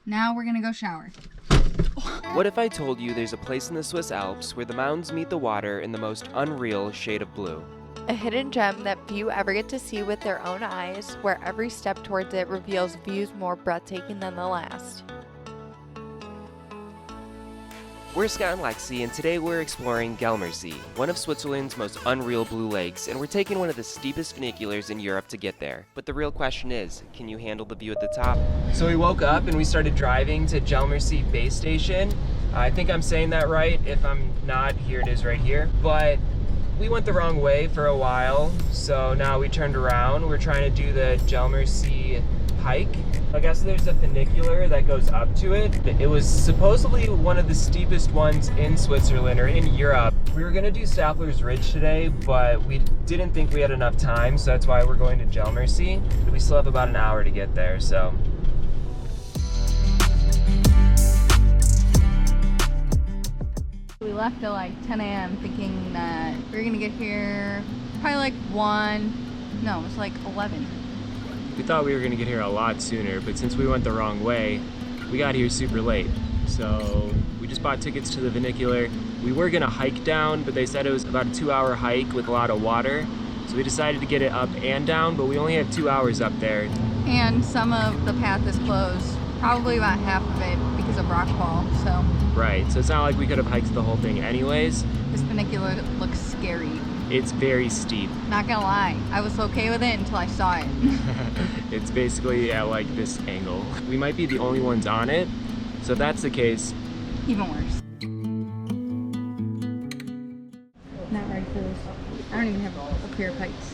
Now we're gonna go shower. What if I told you there's a place in the Swiss Alps where the mountains meet the water in the most unreal shade of blue? A hidden gem that few ever get to see with their own eyes, where every step towards it reveals views more breathtaking than the last. We're Scott and Lexy, and today we're exploring Gelmersee, one of Switzerland's most unreal blue lakes, and we're taking one of the steepest funiculars in Europe to get there. But the real question is, can you handle the view at the top? So we woke up and we started driving to Gelmersee base station. I think I'm saying that right. If I'm not, here it is right here. But we went the wrong way for a while, so now we turned around. We're trying to do the Gelmersee hike. I guess there's a funicular that goes up to it. It was supposedly one of the steepest ones in Switzerland or in Europe. We were gonna do Staffler's Ridge today, but we didn't think we had enough time, so that's why we're going to Gelmersee. We still have about an hour to get there, so. We left at like 10 a.m. thinking that we were gonna get here probably like 1, no, it was like 11. We thought we were gonna get here a lot sooner, but since we went the wrong way, we got here super late. So we just bought tickets to the funicular. We were gonna hike down, but they said it was about a 2-hour hike with a lot of water. So we decided to get it up and down, but we only have 2 hours up there. And some of the path is closed, probably about half of it because of rockfall, so. Right, so it's not like we could have hiked the whole thing anyways. This funicular looks scary. It's very steep. Not gonna lie, I was okay with it until I saw it. It's basically at like this angle. We might be the only ones on it, so if that's the case, Even worse. Not ready for this. I don't even have a pair of pipes.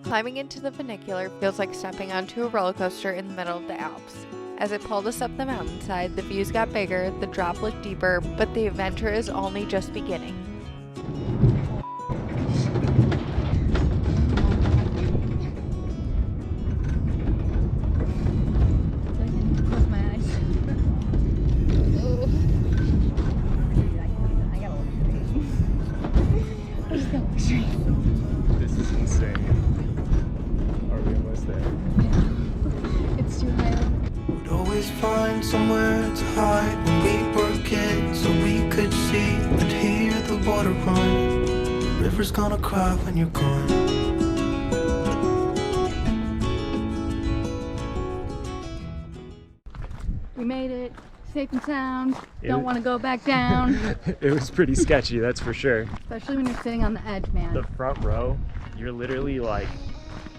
Climbing into the funicular feels like stepping onto a roller coaster in the middle of the Alps. As it pulled us up the mountainside, the views got bigger, the drop looked deeper, but the adventure is only just beginning. Close my eyes. I gotta look straight. I just gotta look straight. this is insane. Are we almost there? It's too high up. We'd always find somewhere to hide when we were kids, so we could see and hear the water run. The river's gonna cry when you're gone. We made it, safe and sound. Don't want to go back down. It was pretty sketchy, that's for sure. Especially when you're sitting on the edge, man. The front row, you're literally like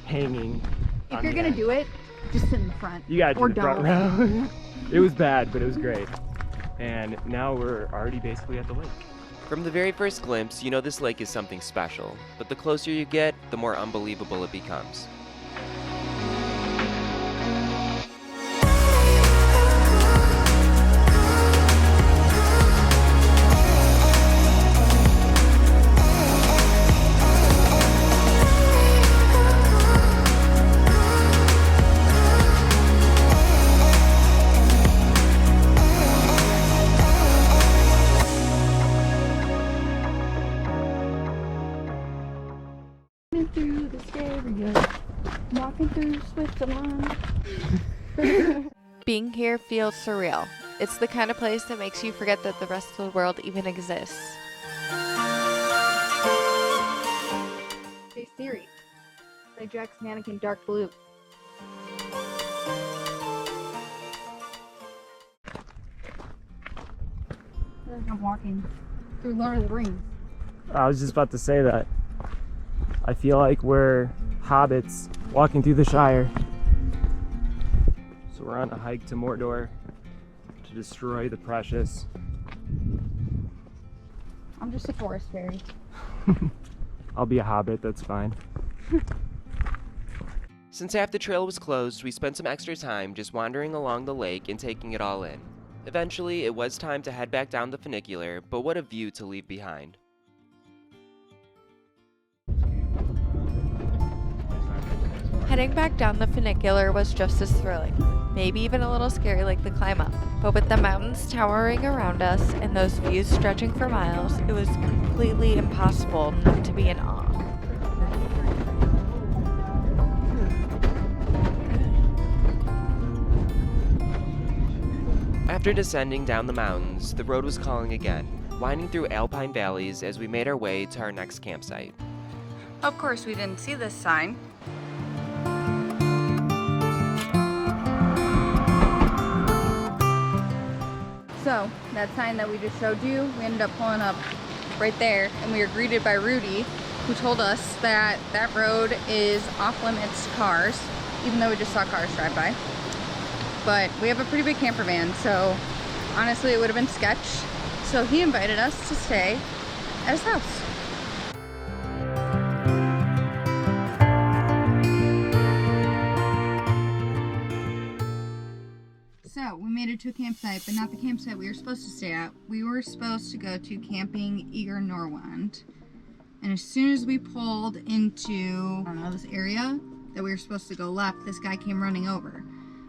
hanging. If you're gonna do it, just sit in the front. You gotta or do the front don't. row. It was bad, but it was great. And now we're already basically at the lake. From the very first glimpse, you know this lake is something special, but the closer you get, the more unbelievable it becomes. Through the Scariest, walking through Switzerland. Being here feels surreal. It's the kind of place that makes you forget that the rest of the world even exists. Hey Siri, play Jack's Mannequin Dark Blue. I'm walking through Lord of the Rings. I was just about to say that. I feel like we're hobbits walking through the Shire. So we're on a hike to Mordor to destroy the precious. I'm just a forest fairy. I'll be a hobbit, that's fine. Since half the trail was closed, we spent some extra time just wandering along the lake and taking it all in. Eventually, it was time to head back down the funicular, but what a view to leave behind. Heading back down the funicular was just as thrilling, maybe even a little scary like the climb up. But with the mountains towering around us and those views stretching for miles, it was completely impossible not to be in awe. After descending down the mountains, the road was calling again, winding through alpine valleys as we made our way to our next campsite. Of course, we didn't see this sign. So, that sign that we just showed you, we ended up pulling up right there, and we were greeted by Rudy, who told us that that road is off limits to cars, even though we just saw cars drive by. But we have a pretty big camper van, so honestly it would have been sketch. So he invited us to stay at his house. So we made it to a campsite, but not the campsite we were supposed to stay at. We were supposed to go to Camping Eger Norwand. And as soon as we pulled into, I don't know, this area that we were supposed to go left, this guy came running over.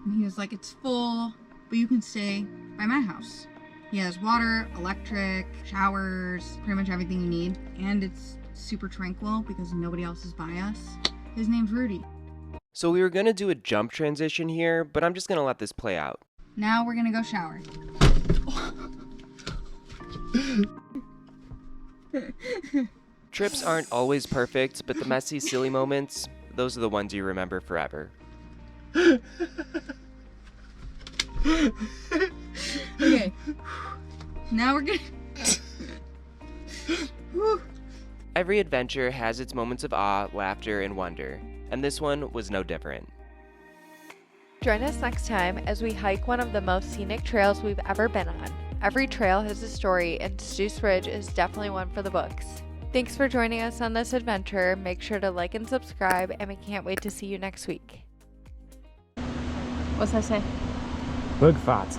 And he was like, it's full, but you can stay by my house. He has water, electric, showers, pretty much everything you need. And it's super tranquil because nobody else is by us. His name's Rudy. So we were gonna do a jump transition here, but I'm just gonna let this play out. Now we're gonna go shower. Trips aren't always perfect, but the messy, silly moments, those are the ones you remember forever. Okay. Now we're gonna... Every adventure has its moments of awe, laughter, and wonder, and this one was no different. Join us next time as we hike one of the most scenic trails we've ever been on. Every trail has a story, and Stoos Ridge is definitely one for the books. Thanks for joining us on this adventure. Make sure to like and subscribe, and we can't wait to see you next week. What's I say? Bug thoughts.